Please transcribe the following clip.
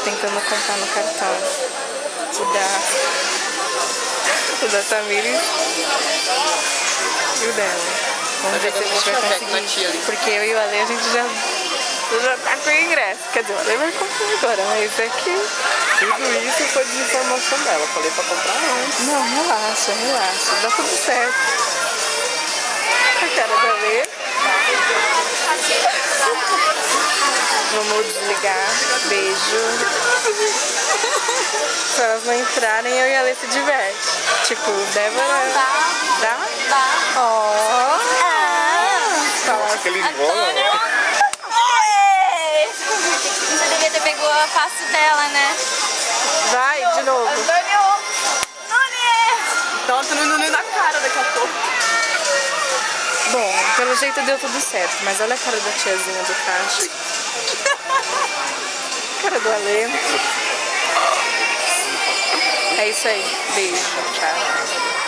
tentando comprar no cartão o da Tamires e o dela. Vamos ver se a gente vai conseguir. Porque eu e o Ale, a gente já tá com o ingresso. Quer dizer, o Ale vai comprar agora, mas é que... Tudo isso foi desinformação dela. Falei pra comprar antes. Não, relaxa, relaxa. Dá tudo certo. A cara do Ale. Vamos desligar. Beijo. Se elas não entrarem, eu e a Ale se diverte. Tipo, Débora... Dá? Dá. Ó. Nossa, que eles voam. Você devia ter pegado a face dela, né? Vai, de novo. Antônio! Nunes! Dá um Nunes na cara daqui a pouco. Bom, pelo jeito deu tudo certo, mas olha a cara da tiazinha do caixa. Cara do Ale. É isso aí. Beijo. Tchau.